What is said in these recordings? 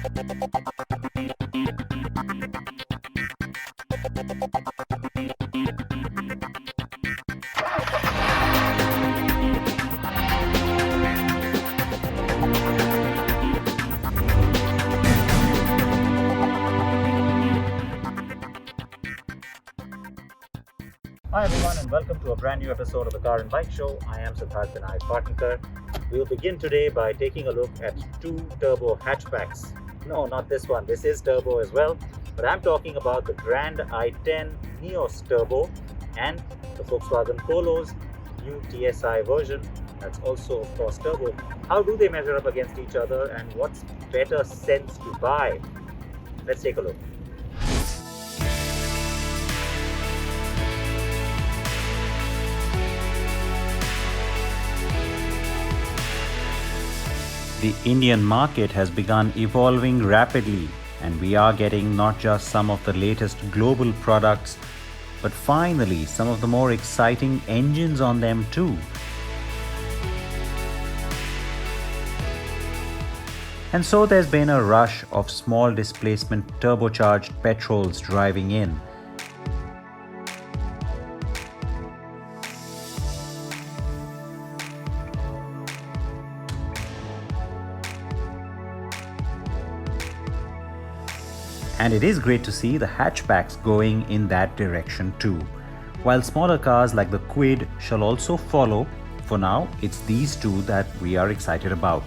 Hi everyone and welcome to a brand new episode of the Car and Bike Show. I am Siddharth and Patankar. We'll begin today by taking a look at two turbo hatchbacks. No, not this one. This is turbo as well. But I'm talking about the Grand i10 Nios Turbo and the Volkswagen Polo's new TSI version. That's also, of course, turbo. How do they measure up against each other and what's better sense to buy? Let's take a look. The Indian market has begun evolving rapidly, and we are getting not just some of the latest global products, but finally some of the more exciting engines on them too. And so there's been a rush of small displacement turbocharged petrols driving in. And it is great to see the hatchbacks going in that direction too. While smaller cars like the Kwid shall also follow, for now it's these two that we are excited about.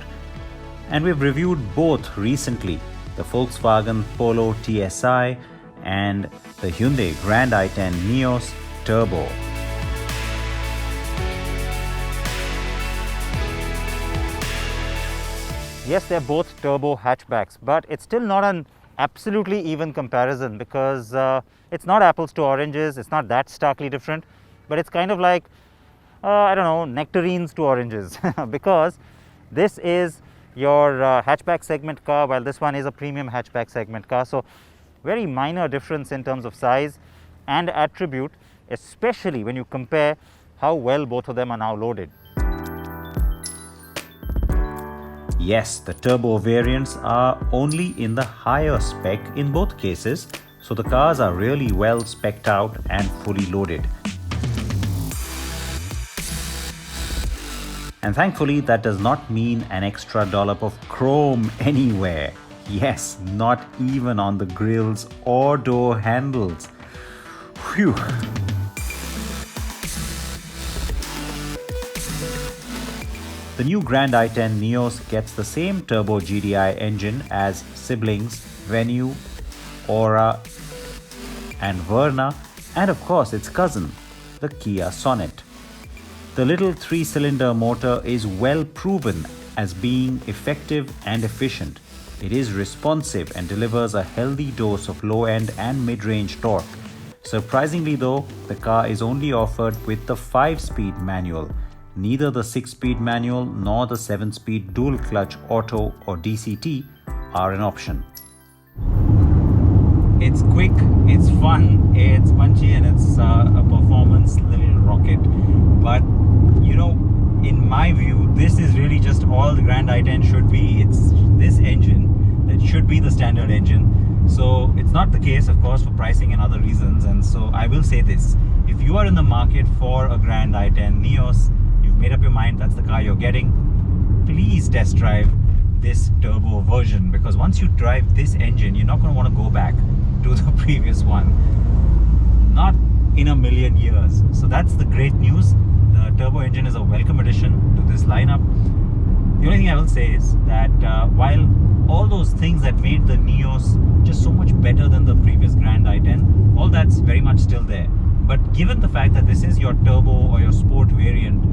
And we've reviewed both recently, the Volkswagen Polo TSI and the Hyundai Grand i10 Nios Turbo. Yes, they're both turbo hatchbacks, but it's still not an absolutely even comparison because it's not apples to oranges. It's not that starkly different, but it's kind of like I don't know, nectarines to oranges because this is your hatchback segment car while this one is a premium hatchback segment car. So very minor difference in terms of size and attribute, especially when you compare how well both of them are now loaded. Yes, the turbo variants are only in the higher spec in both cases, so the cars are really well specced out and fully loaded. And thankfully, that does not mean an extra dollop of chrome anywhere. Yes, not even on the grills or door handles. Phew. The new Grand i10 Nios gets the same turbo GDI engine as siblings Venue, Aura and Verna, and of course its cousin, the Kia Sonet. The little 3-cylinder motor is well proven as being effective and efficient. It is responsive and delivers a healthy dose of low-end and mid-range torque. Surprisingly though, the car is only offered with the 5-speed manual. Neither the 6-speed manual nor the 7-speed dual-clutch auto or DCT are an option. It's quick, it's fun, it's punchy, and it's a performance little rocket. But you know, in my view, this is really just all the Grand i10 should be. It's this engine that should be the standard engine. So it's not the case, of course, for pricing and other reasons. And so I will say this: if you are in the market for a Grand i10 Nios, you've made up your mind that's the car you're getting, please test drive this turbo version, because once you drive this engine, you're not going to want to go back to the previous one. Not in a million years. So that's the great news. The turbo engine is a welcome addition to this lineup. The only thing I will say is that while all those things that made the Nios just so much better than the previous Grand i10, all that's very much still there. But given the fact that this is your turbo or your sport variant,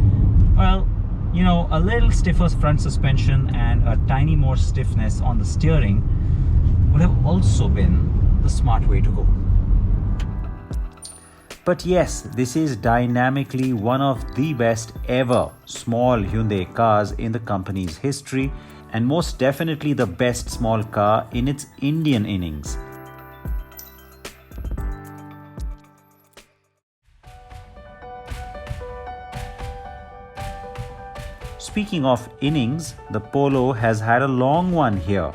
well, you know, a little stiffer front suspension and a tiny more stiffness on the steering would have also been the smart way to go. But yes, this is dynamically one of the best ever small Hyundai cars in the company's history, and most definitely the best small car in its Indian innings. Speaking of innings, the Polo has had a long one here.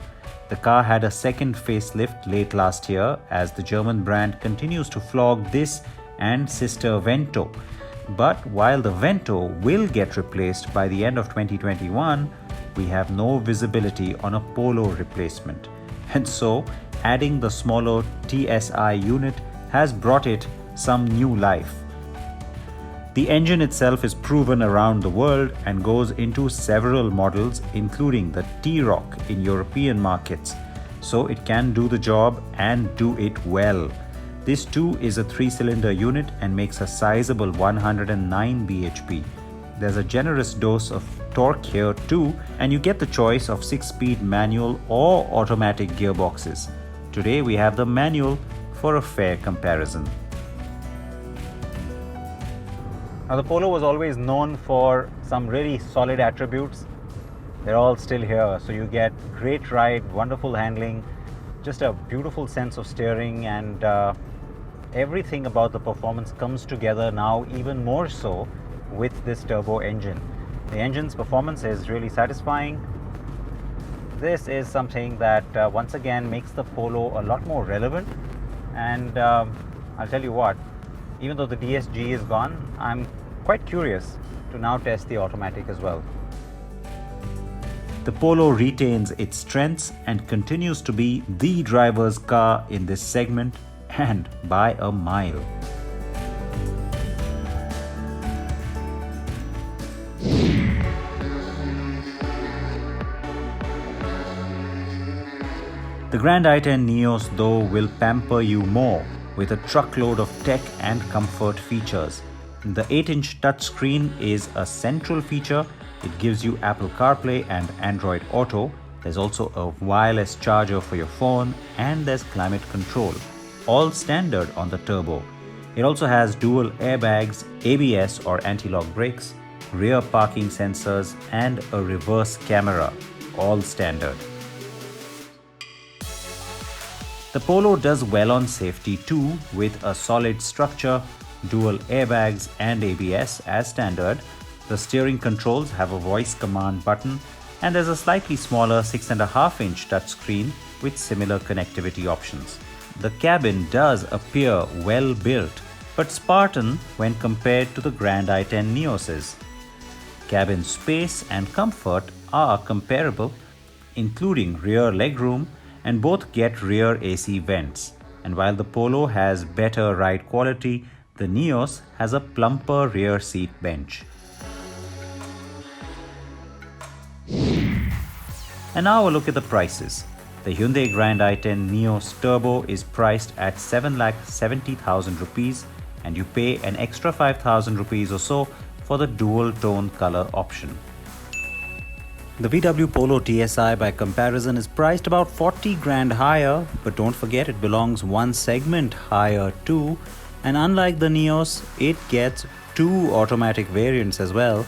The car had a second facelift late last year as the German brand continues to flog this and sister Vento. But while the Vento will get replaced by the end of 2021, we have no visibility on a Polo replacement. And so, adding the smaller TSI unit has brought it some new life. The engine itself is proven around the world and goes into several models, including the T-Roc in European markets, so it can do the job and do it well. This too is a 3-cylinder unit and makes a sizable 109 bhp. There's a generous dose of torque here too, and you get the choice of 6-speed manual or automatic gearboxes. Today we have the manual for a fair comparison. Now the Polo was always known for some really solid attributes. They're all still here. So you get great ride, wonderful handling, just a beautiful sense of steering, and everything about the performance comes together now even more so with this turbo engine. The engine's performance is really satisfying. This is something that once again makes the Polo a lot more relevant, and I'll tell you what, even though the DSG is gone, I'm quite curious to now test the automatic as well. The Polo retains its strengths and continues to be the driver's car in this segment, and by a mile. The Grand i10 Nios though will pamper you more with a truckload of tech and comfort features. The 8-inch touchscreen is a central feature. It gives you Apple CarPlay and Android Auto. There's also a wireless charger for your phone, and there's climate control, all standard on the Turbo. It also has dual airbags, ABS or anti-lock brakes, rear parking sensors, and a reverse camera, all standard. The Polo does well on safety too, with a solid structure, dual airbags and ABS as standard. The steering controls have a voice command button, and there's a slightly smaller 6.5-inch touchscreen with similar connectivity options. The cabin does appear well built, but Spartan when compared to the Grand i10 Nioses. Cabin space and comfort are comparable, including rear legroom, and both get rear AC vents. And while the Polo has better ride quality, the Nios has a plumper rear seat bench. And now a look at the prices. The Hyundai Grand i10 Nios Turbo is priced at 7,70,000 rupees, and you pay an extra 5,000 rupees or so for the dual tone color option. The VW Polo TSI by comparison is priced about 40 grand higher, but don't forget it belongs one segment higher too, and unlike the Nios, it gets 2 automatic variants as well.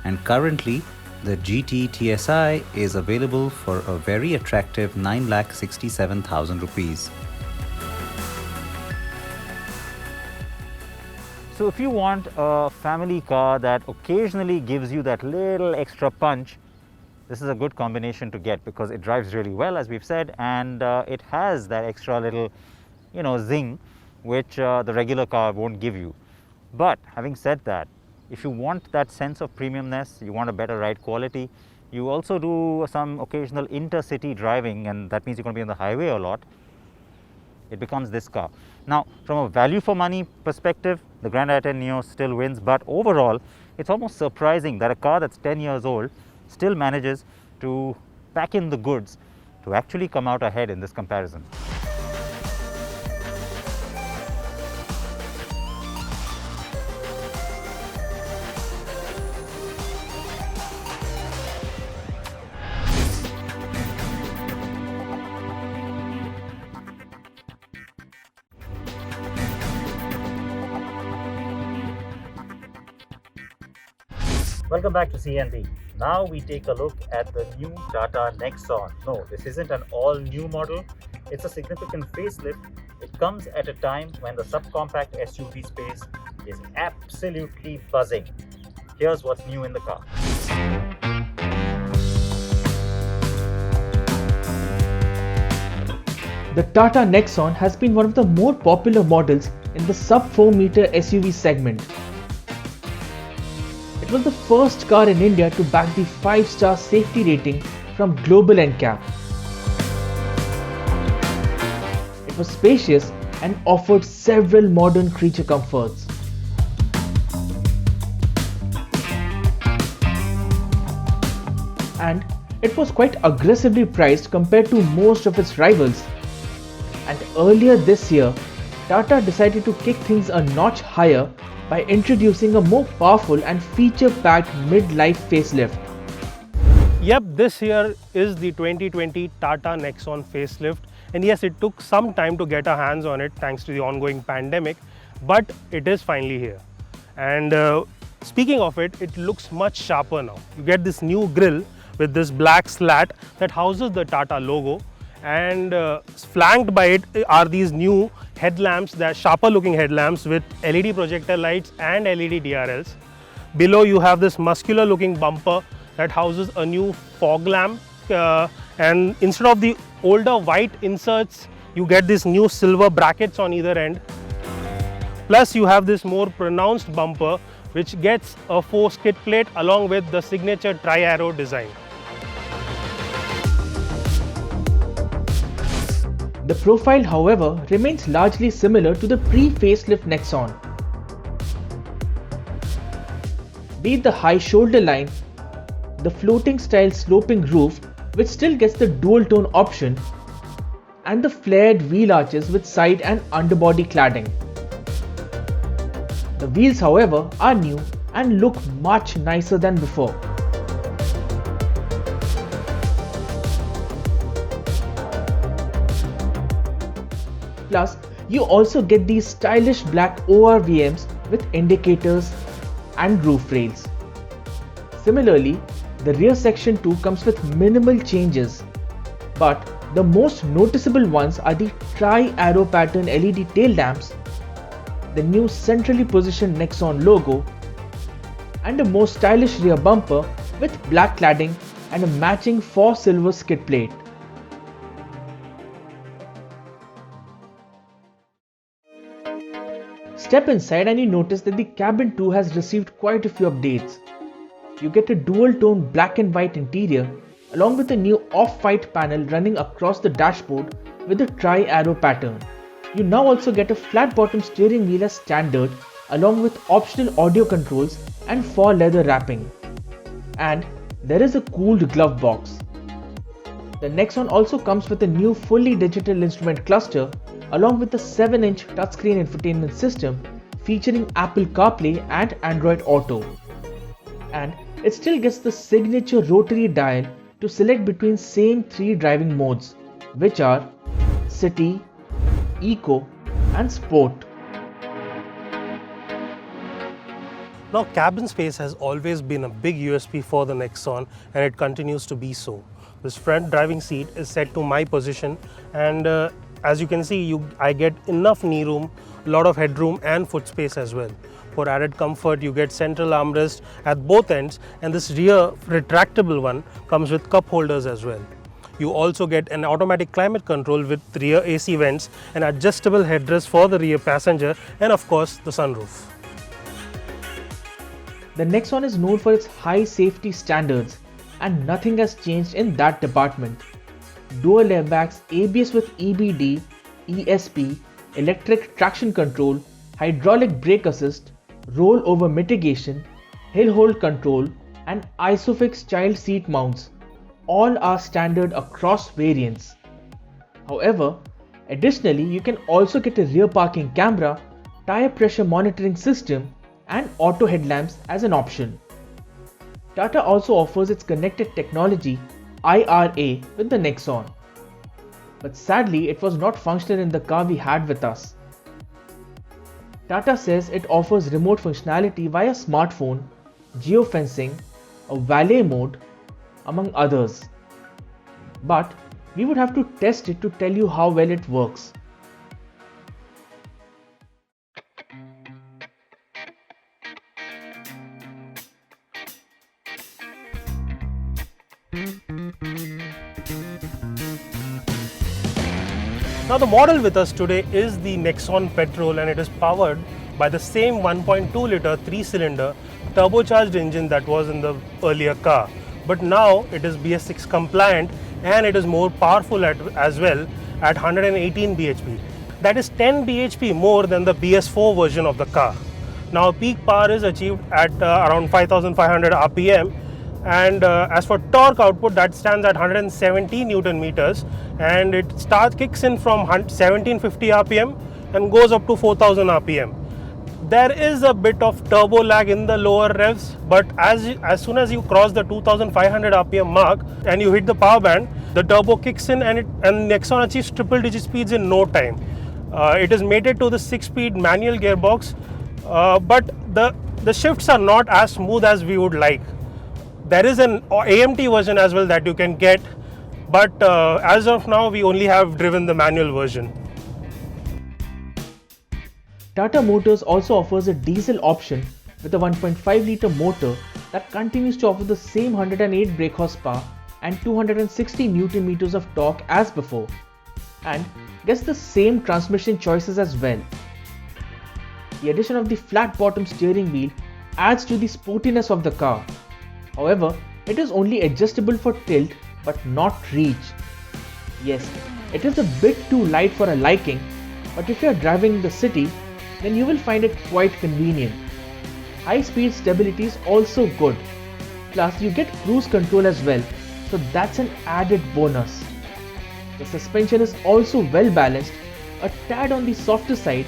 And currently, the GT TSI is available for a very attractive 9,67,000 rupees. So if you want a family car that occasionally gives you that little extra punch, this is a good combination to get, because it drives really well, as we've said, and it has that extra little, zing, which the regular car won't give you. But having said that, if you want that sense of premiumness, you want a better ride quality, you also do some occasional intercity driving, and that means you're going to be on the highway a lot, it becomes this car. Now, from a value for money perspective, the Grand i10 Nios still wins, but overall, it's almost surprising that a car that's 10 years old still manages to pack in the goods to actually come out ahead in this comparison. Welcome back to CNB. Now we take a look at the new Tata Nexon. No, this isn't an all-new model. It's a significant facelift. It comes at a time when the subcompact SUV space is absolutely buzzing. Here's what's new in the car. The Tata Nexon has been one of the more popular models in the sub-4-meter SUV segment. It was the first car in India to back the 5-star safety rating from global NCAP. It was spacious and offered several modern creature comforts. And it was quite aggressively priced compared to most of its rivals. And earlier this year, Tata decided to kick things a notch higher by introducing a more powerful and feature-packed mid-life facelift. Yep, this here is the 2020 Tata Nexon Facelift, and yes, it took some time to get our hands on it thanks to the ongoing pandemic, but it is finally here. And speaking of it, it looks much sharper now. You get this new grille with this black slat that houses the Tata logo, and flanked by it are these new headlamps, that sharper looking headlamps with LED projector lights and LED DRLs. Below you have this muscular looking bumper that houses a new fog lamp, and instead of the older white inserts, you get these new silver brackets on either end. Plus you have this more pronounced bumper which gets a 4 skid plate along with the signature tri-arrow design. The profile, however, remains largely similar to the pre-facelift Nexon. Be it the high shoulder line, the floating style sloping roof which still gets the dual tone option, and the flared wheel arches with side and underbody cladding. The wheels, however, are new and look much nicer than before. Plus, you also get these stylish black ORVMs with indicators and roof rails. Similarly, the rear section too comes with minimal changes, but the most noticeable ones are the tri-arrow pattern LED tail lamps, the new centrally positioned Nexon logo, and a more stylish rear bumper with black cladding and a matching 4 silver skid plate. Step inside and you notice that the cabin too has received quite a few updates. You get a dual tone black and white interior along with a new off-white panel running across the dashboard with a tri-arrow pattern. You now also get a flat bottom steering wheel as standard along with optional audio controls and 4 leather wrapping. And there is a cooled glove box. The Nexon also comes with a new fully digital instrument cluster along with a 7-inch touchscreen infotainment system featuring Apple CarPlay and Android Auto. And it still gets the signature rotary dial to select between same 3 driving modes, which are City, Eco and Sport. Now, cabin space has always been a big USP for the Nexon, and it continues to be so. This front driving seat is set to my position, and as you can see, I get enough knee room, a lot of headroom and foot space as well. For added comfort, you get central armrest at both ends, and this rear retractable one comes with cup holders as well. You also get an automatic climate control with rear AC vents, an adjustable headrest for the rear passenger, and of course the sunroof. The Nexon is known for its high safety standards, and nothing has changed in that department. Dual airbags, ABS with EBD, ESP, electric traction control, hydraulic brake assist, rollover mitigation, hill hold control, and ISOFIX child seat mounts all are standard across variants. However, additionally, you can also get a rear parking camera, tire pressure monitoring system, and auto headlamps as an option. Tata also offers its connected technology IRA with the Nexon. But sadly, it was not functional in the car we had with us. Tata says it offers remote functionality via smartphone, geofencing, a valet mode, among others. But we would have to test it to tell you how well it works. Now the model with us today is the Nexon Petrol, and it is powered by the same 1.2 litre 3-cylinder turbocharged engine that was in the earlier car. But now it is BS6 compliant, and it is more powerful as well at 118 bhp. That is 10 bhp more than the BS4 version of the car. Now peak power is achieved at around 5500 rpm, and as for torque output, that stands at 170 Newton meters, and it kicks in from 1750 rpm and goes up to 4000 rpm. There is a bit of turbo lag in the lower revs, but as soon as you cross the 2500 rpm mark and you hit the power band, the turbo kicks in, and Nexon achieves triple digit speeds in no time. It is mated to the 6-speed manual gearbox, but the shifts are not as smooth as we would like. There is an AMT version as well that you can get, but as of now we only have driven the manual version. Tata Motors also offers a diesel option with a 1.5 litre motor that continues to offer the same 108 brake horsepower and 260 Newton meters of torque as before, and gets the same transmission choices as well. The addition of the flat bottom steering wheel adds to the sportiness of the car. However, it is only adjustable for tilt but not reach. Yes, it is a bit too light for a liking, but if you are driving in the city, then you will find it quite convenient. High speed stability is also good. Plus you get cruise control as well, so that's an added bonus. The suspension is also well balanced, a tad on the softer side,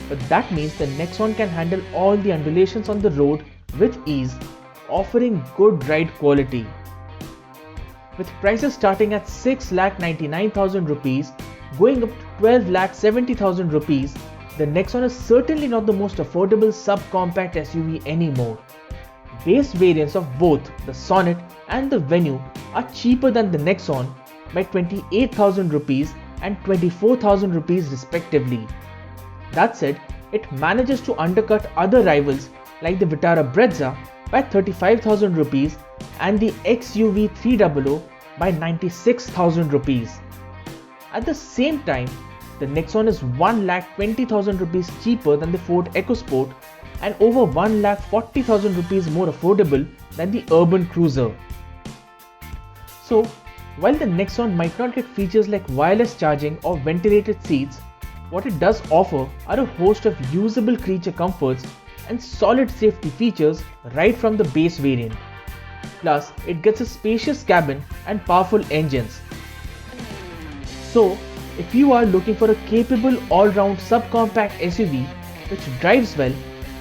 but that means the Nexon can handle all the undulations on the road with ease, offering good ride quality. With prices starting at 6,99,000 rupees going up to 12,70,000 rupees, the Nexon is certainly not the most affordable subcompact SUV anymore. Base variants of both the Sonnet and the Venue are cheaper than the Nexon by 28,000 rupees and 24,000 rupees respectively. That said, it manages to undercut other rivals like the Vitara Brezza by 35,000 rupees and the XUV 300 by 96,000 rupees. At the same time, the Nexon is 1,20,000 rupees cheaper than the Ford EcoSport and over 1,40,000 rupees more affordable than the urban cruiser. So, while the Nexon might not get features like wireless charging or ventilated seats, what it does offer are a host of usable creature comforts and solid safety features right from the base variant. Plus, it gets a spacious cabin and powerful engines. So, if you are looking for a capable all-round subcompact SUV which drives well,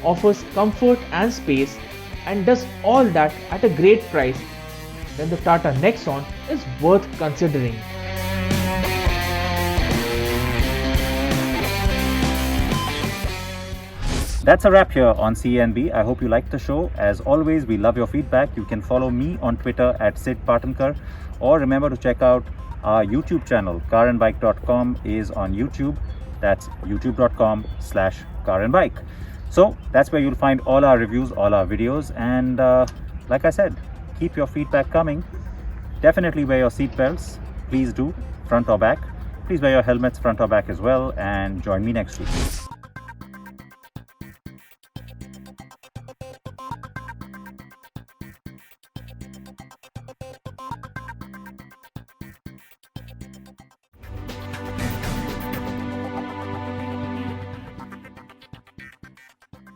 offers comfort and space, and does all that at a great price, then the Tata Nexon is worth considering. That's a wrap here on CANB. I hope you liked the show. As always, we love your feedback. You can follow me on Twitter at Sid Patankar, or remember to check out our YouTube channel. CarAndBike.com is on YouTube. That's youtube.com/CarAndBike. So that's where you'll find all our reviews, all our videos, and like I said, keep your feedback coming. Definitely wear your seatbelts. Please do, front or back. Please wear your helmets front or back as well, and join me next week.